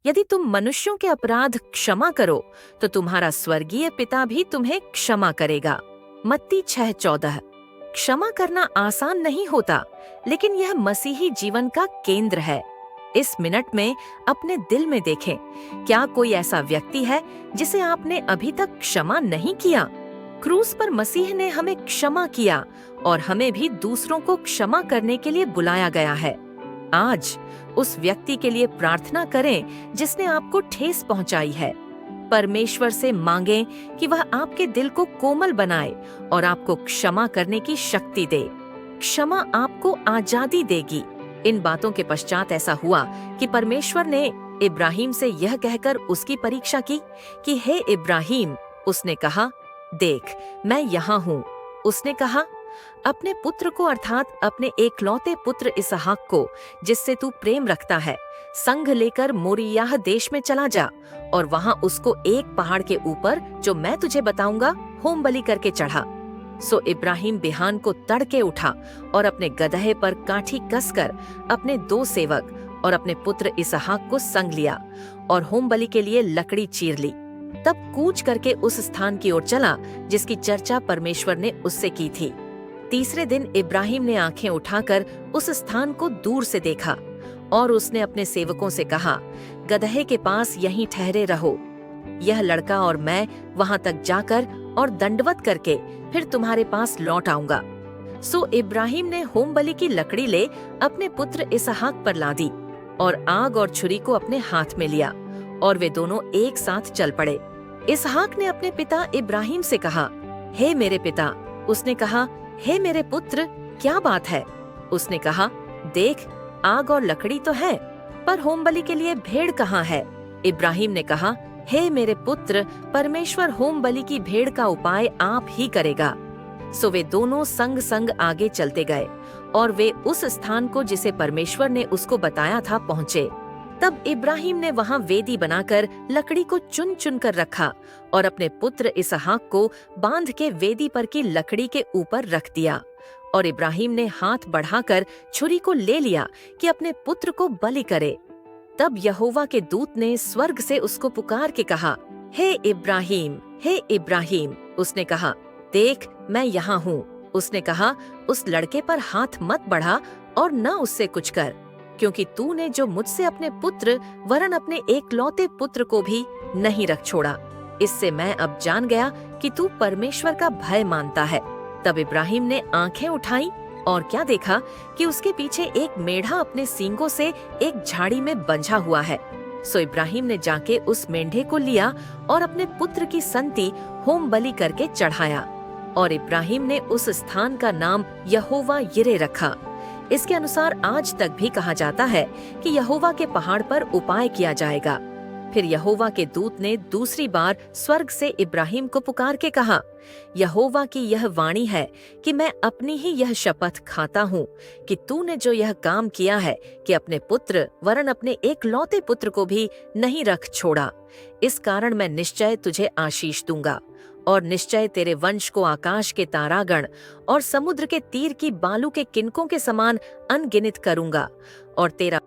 यदि तुम मनुष्यों के अपराध क्षमा करो तो तुम्हारा स्वर्गीय पिता भी तुम्हें क्षमा करेगा। मत्ती 6:14। क्षमा करना आसान नहीं होता, लेकिन यह मसीही जीवन का केंद्र है। इस मिनट में अपने दिल में देखें, क्या कोई ऐसा व्यक्ति है जिसे आपने अभी तक क्षमा नहीं किया? क्रूस पर मसीह ने हमें क्षमा किया और हमें भी दूसरों को क्षमा करने के लिए बुलाया गया है। आज उस व्यक्ति के लिए प्रार्थना करें जिसने आपको ठेस पहुंचाई है। परमेश्वर से मांगें कि वह आपके दिल को कोमल बनाए और आपको क्षमा करने की शक्ति दे। क्षमा आपको आजादी देगी। इन बातों के पश्चात ऐसा हुआ कि परमेश्वर ने इब्राहिम से यह कहकर उसकी परीक्षा की कि हे इब्राहिम, उसने कहा, देख मैं यहाँ हूँ। उसने कहा, अपने पुत्र को अर्थात अपने एकलौते पुत्र इसहाक को, जिससे तू प्रेम रखता है, संग लेकर मोरियाह देश में चला जा और वहाँ उसको एक पहाड़ के ऊपर, जो मैं तुझे बताऊंगा, होम बलि करके चढ़ा। सो इब्राहिम बिहान को तड़के उठा और अपने गदहे पर काठी कसकर अपने 2 सेवक और अपने पुत्र इसहाक को संग लिया और होम बलि के लिए लकड़ी चीर ली। तब कूच करके उस स्थान की ओर चला जिसकी चर्चा परमेश्वर ने उससे की थी। तीसरे दिन इब्राहिम ने आंखें उठाकर उस स्थान को दूर से देखा और उसने अपने सेवकों से कहा, गदहे के पास यहीं ठहरे रहो, यह लड़का और मैं वहां तक जाकर और दंडवत करके फिर तुम्हारे पास लौट आऊंगा। सो इब्राहिम ने होम बलि की लकड़ी ले अपने पुत्र इसहाक पर लादी और आग और छुरी को अपने हाथ में लिया और वे दोनों एक साथ चल पड़े। इसहाक ने अपने पिता इब्राहिम से कहा, हे मेरे पिता। उसने कहा, हे मेरे पुत्र, क्या बात है? उसने कहा, देख आग और लकड़ी तो है, पर होम बलि के लिए भेड़ कहाँ है? इब्राहिम ने कहा, हे मेरे पुत्र, परमेश्वर होम बलि की भेड़ का उपाय आप ही करेगा। सो वे दोनों संग संग आगे चलते गए और वे उस स्थान को जिसे परमेश्वर ने उसको बताया था पहुँचे। तब इब्राहिम ने वहाँ वेदी बनाकर लकड़ी को चुन चुन कर रखा और अपने पुत्र इसहाक को बांध के वेदी पर की लकड़ी के ऊपर रख दिया। और इब्राहिम ने हाथ बढ़ाकर छुरी को ले लिया कि अपने पुत्र को बलि करे। तब यहोवा के दूत ने स्वर्ग से उसको पुकार के कहा, हे इब्राहिम, हे इब्राहिम। उसने कहा, देख मैं यहाँ हूँ। उसने कहा, उस लड़के पर हाथ मत बढ़ा और न उससे कुछ कर, क्योंकि तूने जो मुझसे अपने पुत्र वरन अपने एकलौते पुत्र को भी नहीं रख छोड़ा। इससे मैं अब जान गया कि तू परमेश्वर का भय मानता है। तब इब्राहिम ने आंखें उठाई और क्या देखा कि उसके पीछे एक मेढ़ा अपने सींगों से एक झाड़ी में बंधा हुआ है। सो इब्राहिम ने जाके उस मेंढे को लिया और अपने पुत्र की संति होम बलि करके चढ़ाया और इब्राहिम ने उस स्थान का नाम यहोवा यिरे रखा। इसके अनुसार आज तक भी कहा जाता है कि यहोवा के पहाड़ पर उपाय किया जाएगा। फिर यहोवा के दूत ने दूसरी बार स्वर्ग से इब्राहिम को पुकार के कहा, यहोवा की यह वाणी है कि मैं अपनी ही यह शपथ खाता हूँ कि तूने जो यह काम किया है कि अपने पुत्र वरन अपने एकलौते पुत्र को भी नहीं रख छोड़ा, इस कारण मैं निश्चय तुझे आशीष दूंगा और निश्चय तेरे वंश को आकाश के तारागण और समुद्र के तीर की बालू के किनकों के समान अनगिनत करूंगा और तेरा